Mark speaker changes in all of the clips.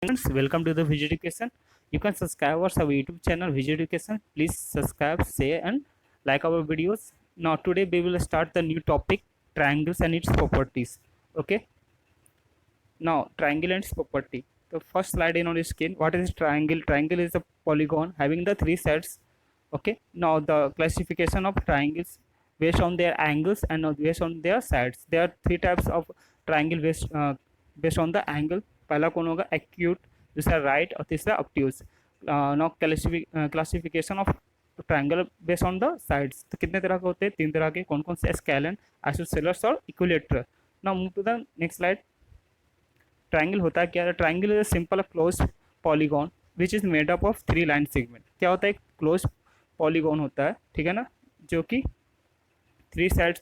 Speaker 1: Friends, welcome to the Visual Education. You can subscribe our YouTube channel Visual Education. Please subscribe, share, and like our videos. Now, today we will start the new topic, triangles and its properties. Okay. Now, triangle and its property. The first slide in on the screen. What is triangle? Triangle is a polygon having the three sides. Okay. Now, the classification of triangles based on their angles and based on their sides. There are three types of triangle based on the angle. पहला कौन होगा acute, दूसरा right और तीसरा obtuse. Now classification of triangle based on the sides. तो कितने तरह के होते हैं? तीन तरह के. कौन कौन से? स्केलन, आइसोसेलेस और equilateral. Now move to the next slide. Triangle होता है क्या? Triangle is a simple close polygon which is made up of three line segment. क्या होता है? एक क्लोज पॉलीगॉन होता है, ठीक है ना, जो कि थ्री साइड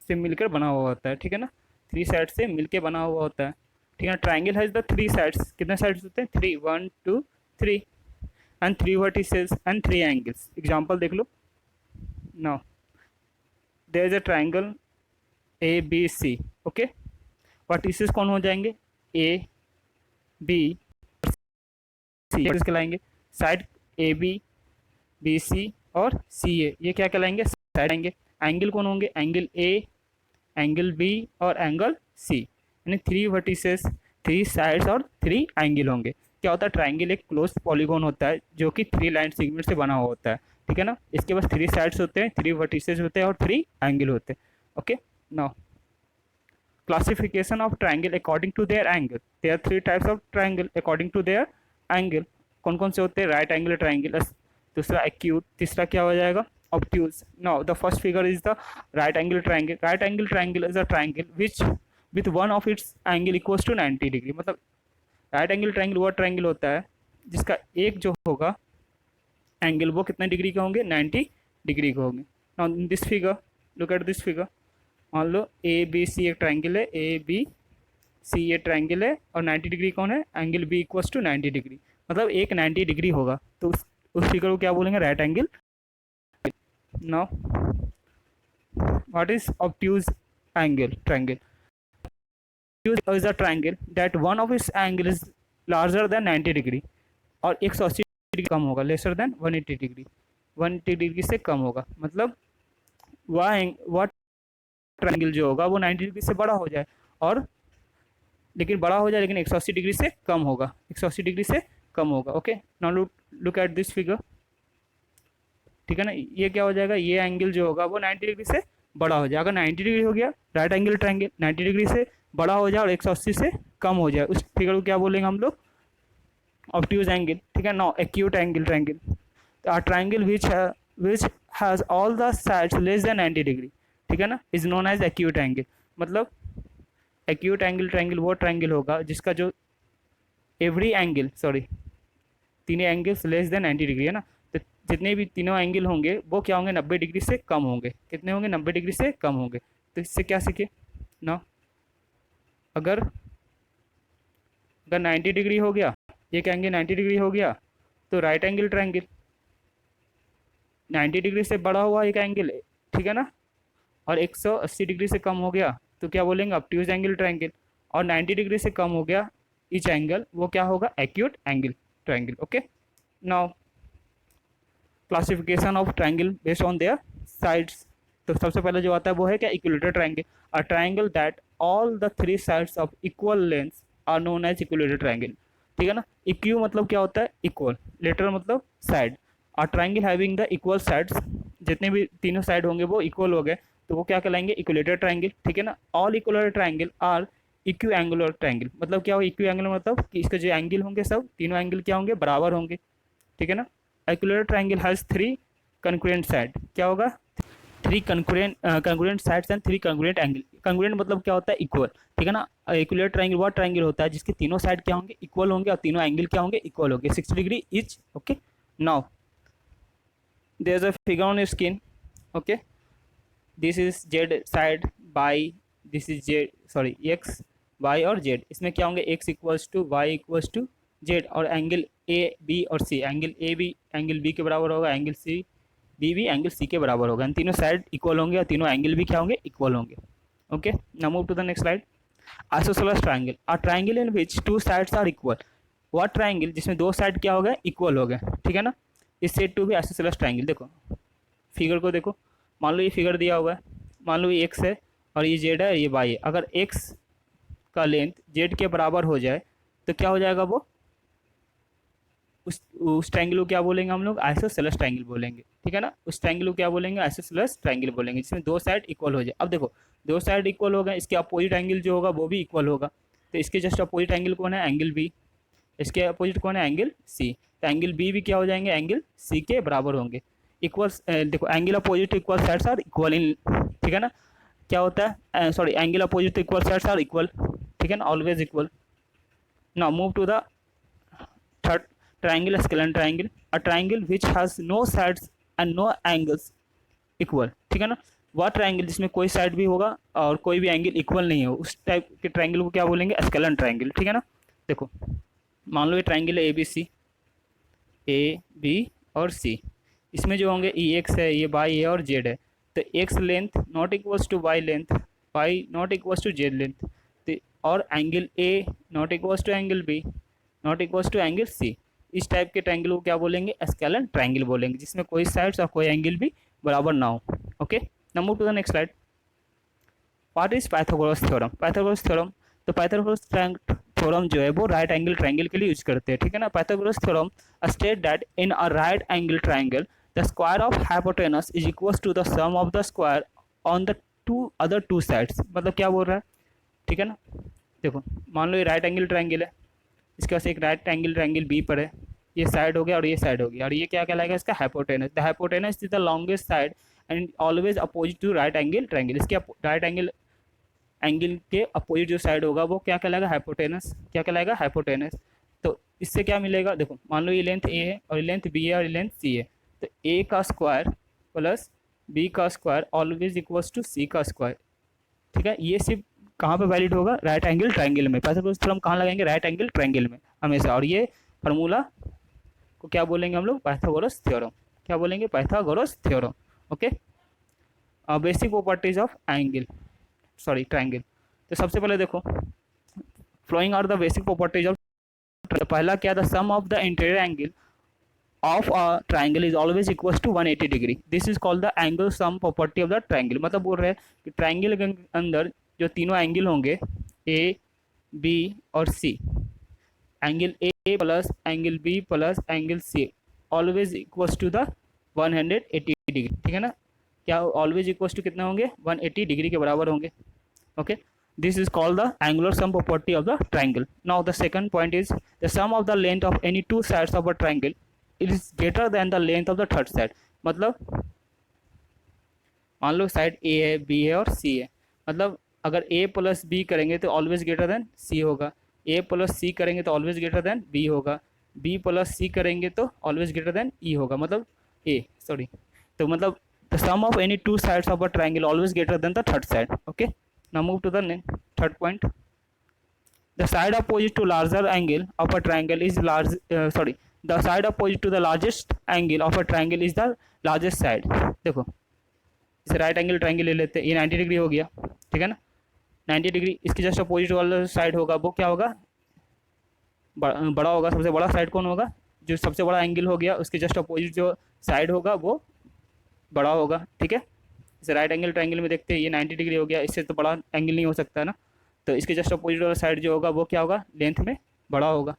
Speaker 1: से मिलकर बना हुआ होता है, ठीक है ना, थ्री साइड से मिलकर बना हुआ होता है, ठीक है. Triangle has the three sides. कितने साइड्स होते हैं? Three. 1 2 3 and three vertices and three angles. Example देख लो. Now there is a triangle A B C. Okay. Vertices कौन हो जाएंगे? ए बी सी कहलाएंगे. साइड ए बी सी और सी ए, ये क्या कहलाएंगे? साइड आएंगे. एंगल कौन होंगे? एंगल ए, एंगल बी और एंगल सी. यानी थ्री वर्टिसेस, थ्री साइड्स और थ्री एंगल होंगे. क्या होता है? ट्राइंगल एक क्लोज पॉलीगॉन होता है जो कि थ्री लाइन सेगमेंट से बना हुआ होता है, ठीक है ना. इसके पास थ्री साइड्स होते हैं, थ्री वर्टिसेस होते हैं और थ्री एंगल होते हैं. Okay. Now classification of triangle according to their angle. There are three types of triangle according to their angle. कौन कौन से होते हैं? राइट एंगल ट्राइंगल, दूसरा एक्यूट, तीसरा क्या हो जाएगा? Obtuse. Now the first figure is the right angle triangle. Right angle triangle is a triangle which with one of its angle equals to 90 degree. मतलब राइट एंगल ट्राइंगल वो triangle होता है जिसका एक जो होगा एंगल वो कितने डिग्री के होंगे? 90 डिग्री के होंगे. Now this figure, look at this figure. मान लो ए बी सी एक ट्राइंगल है, ए बी सी ये ट्राइंगल है और 90 डिग्री कौन है? Angle B equals to 90 degree. मतलब एक 90 डिग्री होगा तो उस फिगर को क्या बोलेंगे? Right angle. Now what is obtuse angle triangle? is a triangle that one of its angle is larger than 90 degree और 180 डिग्री कम होगा, लेसर देन 180 डिग्री, 180 डिग्री से कम होगा. मतलब वह ट्रायंगल जो होगा वो 90 डिग्री से बड़ा हो जाए और लेकिन बड़ा हो जाए लेकिन 180 डिग्री से कम होगा, 180 डिग्री से कम होगा. Okay. Now look at this figure, ठीक है ना. ये क्या हो जाएगा? ये एंगल जो होगा वो 90 डिग्री से बड़ा हो जाए. अगर 90 डिग्री हो गया राइट एंगल ट्रायंगल, 90 डिग्री से बड़ा हो जाए और 180 से कम हो जाए, उस फिगर को क्या बोलेंगे हम लोग? ऑब्ट्यूज एंगल, ठीक है. Now acute angle triangle. A triangle which has all the sides less than 90 degree, ठीक है ना, is known as acute angle. मतलब एक्यूट एंगल ट्रायंगल वो ट्रायंगल होगा जिसका जो एवरी एंगल, सॉरी, तीनों एंगल्स लेस देन 90 डिग्री है ना. तो जितने भी तीनों एंगल होंगे वो क्या होंगे? 90 डिग्री से कम होंगे. कितने होंगे? 90 डिग्री से कम होंगे. तो इससे क्या सीखे ना, अगर 90 डिग्री हो गया, एक एंगल 90 डिग्री हो गया तो राइट एंगल ट्रायंगल. 90 डिग्री से बड़ा हुआ एक एंगल, ठीक है ना, और 180 डिग्री से कम हो गया तो क्या बोलेंगे? Obtuse angle triangle. और 90 डिग्री से कम हो गया ईच एंगल, वो क्या होगा? Acute angle triangle. Okay. Now classification of triangle based on their sides. तो सबसे पहले जो आता है वो है क्या? Equilateral triangle. A triangle that all the three sides of equal length are known as equilateral triangle, ठीक है ना. इक्यू मतलब क्या होता है? इक्वल. लेटर मतलब side. A triangle having the equal sides, जितने भी तीनों साइड होंगे वो इक्वल हो गए तो वो क्या कहलाएंगे? इक्विलेटरल ट्रायंगल, ठीक है ना. All equilateral triangle are equiangular triangle. मतलब क्या हो? इक्यू एंगुलर मतलब कि इसके जो एंगल होंगे सब तीनों एंगल क्या होंगे? बराबर होंगे, ठीक है ना. Equilateral triangle has three congruent side. क्या होगा? Three congruent sides and three congruent angle. Congruent मतलब क्या होता है? इक्वल, ठीक है ना. इक्विलेटरल ट्रायंगल वो ट्रायंगल होता है जिसके तीनों साइड क्या होंगे? इक्वल होंगे और तीनों एंगल क्या होंगे? इक्वल होंगे, 60 degree each. Okay. Now there is a figure on screen. Okay. This is Z side by, this is Z, sorry, X Y और जेड. इसमें क्या होंगे? X equals to Y equals to Z और angle A B और C. Angle A B angle B के बराबर होगा, angle C B भी एंगल सी के बराबर होगा. तीनों साइड इक्वल होंगे और तीनों एंगल भी क्या होंगे? इक्वल होंगे. Okay. Now move to the next slide. Isosceles triangle, a triangle in which two sides are equal. वह ट्राइंगल जिसमें दो साइड क्या हो गए, इक्वल हो गए, ठीक है ना, इस सेट टू भी आइसोसेलेस ट्राइंगल। देखो फिगर को देखो, मान लो ये फिगर दिया हुआ है, मान लो ये एक्स है और ये जेड है, ये वाई है। अगर एक्स का लेंथ जेड के बराबर हो जाए तो क्या हो जाएगा, वो उस ट्रायंगल को क्या बोलेंगे हम लोग, आइसोसेलेस ट्रायंगल बोलेंगे, ठीक है ना। उस ट्रायंगल को क्या बोलेंगे, आइसोसेलेस ट्रायंगल बोलेंगे, जिसमें दो साइड इक्वल हो जाए। अब देखो दो साइड इक्वल हो गए, इसके अपोजिट एंगल जो होगा वो भी इक्वल होगा। तो इसके जस्ट अपोजिट एंगल कौन है, एंगल बी। इसके अपोजिट कौन है, एंगल सी। तो एंगल बी भी क्या हो जाएंगे, एंगल सी के बराबर होंगे। इक्वल, देखो angle opposite equal sides are equal in, ठीक है ना। क्या होता है, sorry, angle opposite equal sides are equal, ठीक है ना, always equal. Now move to the third triangle, scalene triangle, a triangle which has no sides and no angles equal, ठीक है ना। वह ट्राइंगल जिसमें कोई साइड भी होगा और कोई भी एंगल इक्वल नहीं हो, उस टाइप के ट्राइंगल को क्या बोलेंगे, स्केलेन ट्राइंगल, ठीक है ना। देखो मान लो ये ट्राइंगल है ए बी सी, ए बी और सी। इसमें जो होंगे ई एक्स है, ये वाई है और जेड है। तो X length not equals to Y length, Y not equals to Z length. तो और angle A not equals to angle B not equals to angle C. इस टाइप के ट्रायंगल को क्या बोलेंगे, स्केलेन ट्रायंगल बोलेंगे, जिसमें कोई साइड्स और कोई एंगल भी बराबर ना हो। Okay, now move to the next slide. What is Pythagoras theorem, Pythagoras theorem. तो पाइथागोरस थ्योरम जो है वो राइट एंगल ट्रायंगल के लिए यूज करते हैं, ठीक है ना। Pythagoras theorem state that in a right angle triangle the square of hypotenuse is equals to the sum of the square on the two other two sides. मतलब क्या बोल रहा है, ठीक है ना। देखो मान लो ये राइट एंगल ट्रायंगल है, इसके पास एक राइट एंगल ट्रायंगल बी पर है, ये साइड हो गया और ये साइड हो गया, और ये क्या कहलाएगा, इसका hypotenuse. The hypotenuse is the longest side and always opposite to right angle triangle. इसके राइट एंगल के अपोजिट जो साइड होगा वो क्या कहलाएगा, हाइपोटेनस। क्या कहलाएगा, हाइपोटेनस। तो इससे क्या मिलेगा, देखो मान लो ये लेंथ ए है और ये लेंथ बी है और ये लेंथ सी है। तो ए का स्क्वायर प्लस बी का स्क्वायर ऑलवेज इक्वल्स टू सी का स्क्वायर, ठीक है। ये सिर्फ कहाँ पे वैलिड होगा, राइट एंगल ट्रायंगल में। पाइथागोरस थ्योरम कहाँ लगाएंगे, राइट एंगल ट्रायंगल में हमेशा। और ये फार्मूला को क्या बोलेंगे हम लोग, पाइथागोरस थ्योरम। क्या बोलेंगे, Pythagoras theorem. Okay, basic properties of angle, sorry triangle. तो सबसे पहले देखो, following are the basic properties of, पहला क्या था, sum of the interior angle of a triangle is always equals to 180 degree. This is called the angle sum property of the triangle. मतलब बोल रहे हैं कि ट्रायंगल के अंदर जो तीनों एंगल होंगे, ए बी और C, angle A plus angle B plus angle C always equals to the 180 degree, ठीक है ना। क्या ऑलवेज इक्वल्स टू कितने होंगे, 180 डिग्री के बराबर होंगे। Okay, this is called the angular sum property of the triangle. Now the second point is the sum of the length of any two sides of a triangle it is greater than the length of the third side. मतलब मान लो side ए है, B है और सी है। मतलब अगर ए plus B करेंगे तो ऑलवेज ग्रेटर देन सी होगा, ए प्लस सी करेंगे तो ऑलवेज ग्रेटर देन बी होगा, बी प्लस सी करेंगे तो ऑलवेज ग्रेटर देन ई होगा, मतलब ए, सॉरी। तो मतलब the sum of any two sides of a triangle always greater than the third side. Okay, now move to the third point. The side opposite to larger angle of a triangle is the side opposite to the largest angle of a triangle is the largest side. देखो इसे right angle triangle ले लेते हैं, ये 90 degree हो गया, ठीक है ना। 90 डिग्री, इसकी जस्ट अपोजिट वाला साइड होगा वो क्या होगा, बड़ा होगा। सबसे बड़ा साइड कौन होगा, जो सबसे बड़ा एंगल हो गया उसके जस्ट अपोजिट जो साइड होगा वो बड़ा होगा, ठीक है। इसे राइट एंगल ट्रायंगल में देखते हैं, ये 90 डिग्री हो गया, इससे तो बड़ा एंगल नहीं हो सकता है ना। तो इसके जस्ट अपोजिट वाला साइड जो होगा वो क्या होगा, लेंथ में बड़ा होगा,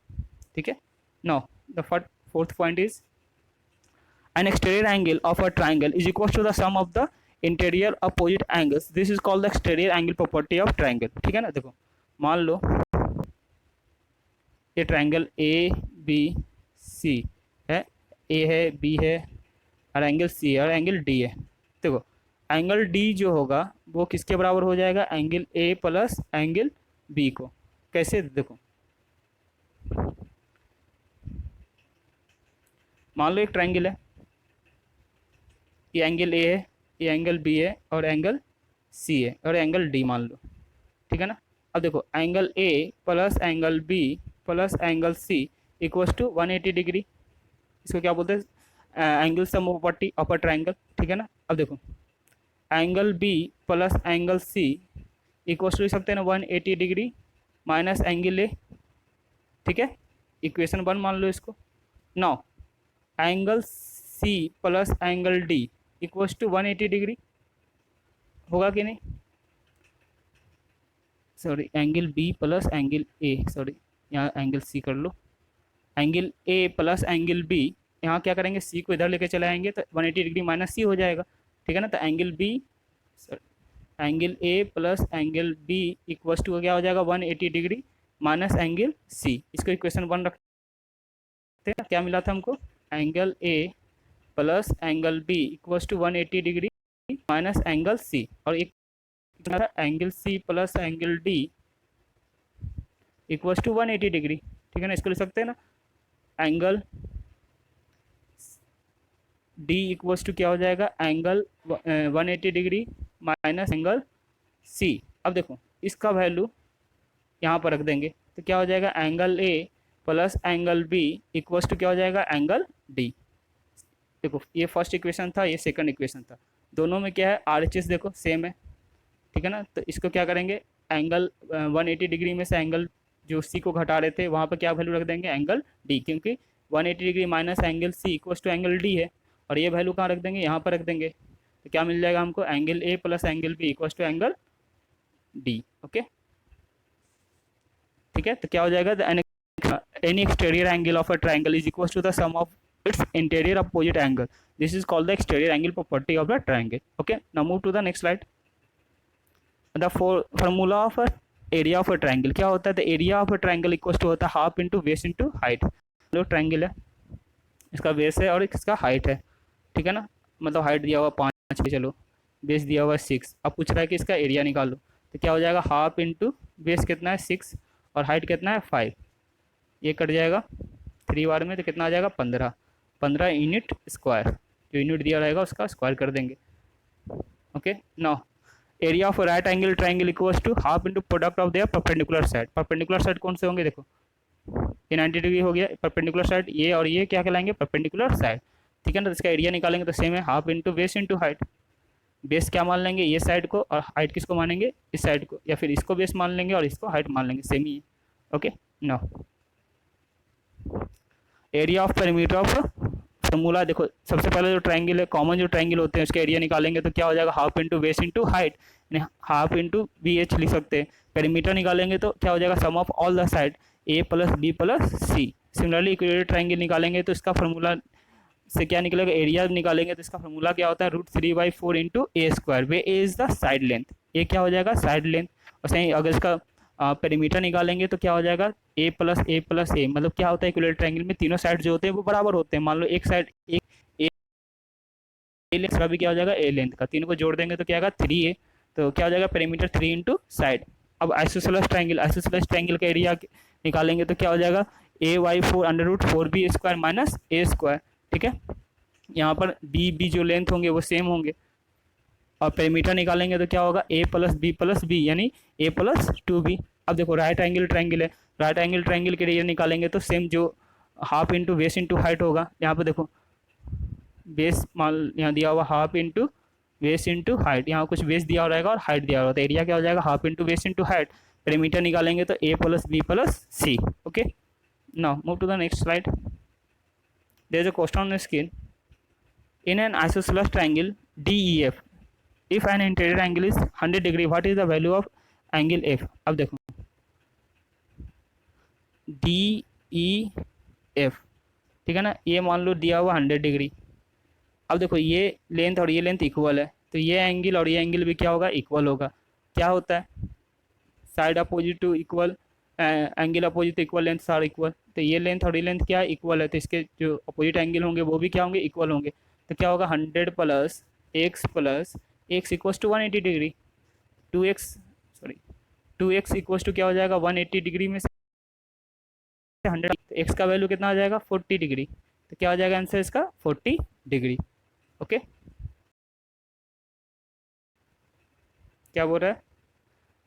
Speaker 1: ठीक है। Now the fourth point is an exterior angle of a triangle is equal to the sum of the interior opposite angles. This is called the exterior angle property of triangle, ठीक है ना। देखो मान लो ये ट्रायंगल ए बी सी है, ए है, B है और एंगल सी है और एंगल डी है। देखो एंगल डी जो होगा वो किसके बराबर हो जाएगा, angle A plus angle B को। कैसे, देखो मान लो एक ट्रायंगल है, ये एंगल ए है, ये एंगल बी है और एंगल सी है और एंगल डी मान लो, ठीक है ना। अब देखो angle A plus angle B plus angle C equals to 180 degree. इसको क्या बोलते हैं, angle sum property of a triangle, ठीक है ना। अब देखो angle B plus angle C equals to सकते हैं ना 180 डिग्री माइनस एंगल ए, ठीक है। इक्वेशन 1 मान लो इसको। Now angle C plus angle D equals to 180 degree होगा कि नहीं, sorry angle B plus angle A, sorry यहाँ एंगल सी कर लो, angle A plus angle B, यहाँ क्या करेंगे सी को इधर लेके चले आएंगे तो 180 डिग्री माइनस सी हो जाएगा, ठीक है ना। तो angle B, angle A plus angle B equals to क्या हो जाएगा 180 डिग्री माइनस एंगल सी। इसको इक्वेशन 1 रखते हैं, क्या मिला था हमको, angle A plus angle B equals to 180 degree minus angle C, और एक angle C plus angle D equals to 180 degree, ठीक है ना। इसको लिख सकते हैं ना, एंगल डी इक्वल्स टू क्या हो जाएगा angle 180 degree minus angle C. अब देखो इसका वैल्यू यहाँ पर रख देंगे तो क्या हो जाएगा angle A plus angle B equals to क्या हो जाएगा एंगल डी। देखो ये फर्स्ट इक्वेशन था, ये सेकंड इक्वेशन था, दोनों में क्या है RHS देखो सेम है, ठीक है ना। तो इसको क्या करेंगे एंगल 180 डिग्री में से एंगल जो सी को घटा रहे थे वहाँ पर क्या वैल्यू रख देंगे एंगल डी, क्योंकि 180 degree minus angle C equals to angle D है, और ये वैल्यू कहाँ रख देंगे यहाँ पर रख देंगे। तो क्या मिल जाएगा हमको angle A plus angle B equals to angle D. Okay ठीक है, तो क्या हो जाएगा any exterior angle of a triangle is equals to the sum of its interior opposite angle. This is called the exterior angle property of the triangle. Okay, now move to the next slide. The formula of a area of a triangle क्या होता है, the area of a triangle equals to होता है half into base into height. जो triangle है इसका base है और इसका हाइट है, ठीक है ना, मतलब हाइट दिया हुआ 5 है, चलो बेस दिया हुआ 6, अब पूछ रहा है कि इसका एरिया निकालो, तो क्या हो जाएगा हाफ इंटू बेस कितना है 6 और हाइट कितना है 5, ये कट जाएगा 3 बार में तो कितना आ जाएगा 15 यूनिट स्क्वायर, जो यूनिट दिया रहेगा उसका स्क्वायर कर देंगे। Okay now area of right angle triangle equals to half into product of their perpendicular side. Perpendicular side कौन से होंगे, देखो ये 90 डिग्री हो गया, परपेंडिकुलर साइड ये और ये क्या कहलाएंगे परपेंडिकुलर साइड, ठीक है ना। तो इसका एरिया निकालेंगे तो सेम है half into base into height. Base क्या मान लेंगे ये साइड को, और हाइट किसको मानेंगे इस साइड को, या फिर इसको बेस मान लेंगे और इसको हाइट मान लेंगे, सेम ही है। Okay now area of perimeter of formula, देखो सबसे पहले जो ट्राइंगल है कॉमन जो ट्राइंगल होते हैं उसके एरिया निकालेंगे तो क्या हो जाएगा half into base into height, यानी हाफ इंटू BH लिख सकते हैं। पेरीमीटर निकालेंगे तो क्या हो जाएगा sum of all the side A plus B plus C। Similarly equilateral triangle निकालेंगे तो इसका फॉर्मूला से क्या निकलेगा, एरिया निकालेंगे तो इसका फॉर्मूला क्या होता है √3/4 into A square, way A is the side length, ये क्या हो जाएगा साइड लेंथ। और सही अगर इसका पेरीमीटर निकालेंगे तो क्या हो जाएगा A प्लस A, मतलब क्या होता है इक्विलेटरल ट्रायंगल में तीनों साइड जो होते हैं वो बराबर होते हैं। मान लो एक साइड एक ए लेंथ का भी क्या हो जाएगा A लेंथ का, तीनों को जोड़ देंगे तो क्या आएगा 3A, तो क्या हो जाएगा पेरीमीटर 3 इंटू साइड। अब आइसोसेलेस ट्रायंगल का एरिया निकालेंगे तो क्या हो जाएगा A/4 √4B square minus A square, ठीक है। यहाँ पर B जो लेंथ होंगे वो सेम होंगे, और पेरीमीटर निकालेंगे तो क्या होगा A प्लस B यानी A प्लस 2B। अब देखो राइट एंगल ट्रायंगल है, राइट एंगल ट्रायंगल के एरिया निकालेंगे तो सेम जो half into base into height होगा, यहाँ पर देखो बेस मान यहाँ दिया हुआ half into base into height, यहाँ कुछ बेस दिया हो रहेगा और हाइट दिया होगा, तो एरिया क्या हो जाएगा half into base into height. Perimeter निकालेंगे तो A plus B plus C। Okay now move to the next slide. There is a question on the screen, in an isosceles triangle DEF if an interior angle is 100 degree what is the value of angle F। अब देखो DEF, ठीक है ना, ये मान लो दिया हुआ 100 degree. अब देखो ये लेंथ और ये लेंथ इक्वल है, तो ये एंगल और ये एंगल भी क्या होगा इक्वल होगा। क्या होता है side opposite to equal, angle opposite to equal length are equal, तो ये लेंथ और ये लेंथ क्या है इक्वल है, तो इसके जो अपोजिट एंगल होंगे वो भी क्या होंगे इक्वल होंगे। तो क्या होगा 100 plus x equals to 180 degree, 2x equals to क्या हो जाएगा 180 डिग्री में से 100, तो x का वैल्यू कितना आ जाएगा 40 डिग्री, तो क्या हो जाएगा आंसर इसका 40 डिग्री। ओके क्या बोल रहा है,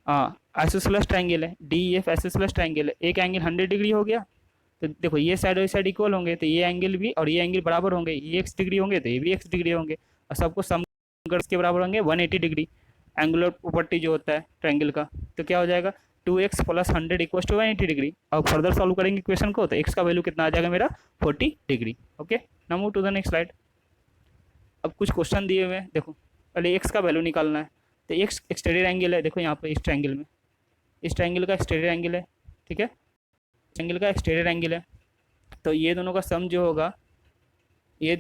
Speaker 1: हाँ आइसोसेलेस ट्रायंगल है DEF आइसोसेलेस ट्रायंगल है, एक एंगल 100 डिग्री हो गया, तो देखो ये साइड और ये साइड इक्वल होंगे, तो ये एंगल भी और ये एंगल बराबर होंगे, ये x डिग्री होंगे तो ये भी x डिग्री होंगे, और सबको सम के बराबर होंगे 180 डिग्री। एंगुलर प्रॉपर्टी जो होता है ट्रायंगल का, तो क्या हो जाएगा 2x plus 100 equal to 180 degree. अब फर्दर सॉल्व करेंगे क्वेश्चन को, तो x का वैल्यू कितना आ जाएगा मेरा 40 degree. Okay, now move to the next slide. अब कुछ क्वेश्चन दिए हुए हैं, देखो पहले x का वैल्यू निकालना है। तो x एक्सटेरियर एंगल है, देखो यहाँ पे इस ट्रायंगल में, इस ट्रायंगल का एक्सटेरियर एंगल है, ठीक है, ट्रायंगल का एक्सटेरियर एंगल है। तो ये दोनों का सम जो होगा, ये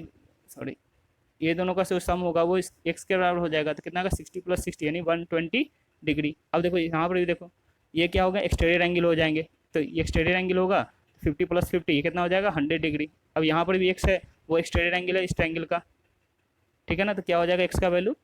Speaker 1: दोनों का जो सम होगा वो इस x के बराबर हो जाएगा। तो कितना का 60 प्लस 60 यानी 120 डिग्री। अब देखो यहाँ पर भी देखो, ये क्या होगा, एक्सटेरियर एंगल हो जाएंगे। तो ये एक्सटेरियर एंगल होगा 50 प्लस 50, ये कितना हो जाएगा 100 डिग्री। अब यहाँ पर भी x है, वो एक्सटेरियर एंगल है इस ट्रायंगल का, ठीक है ना। तो क्या हो जाएगा x का वैल्यू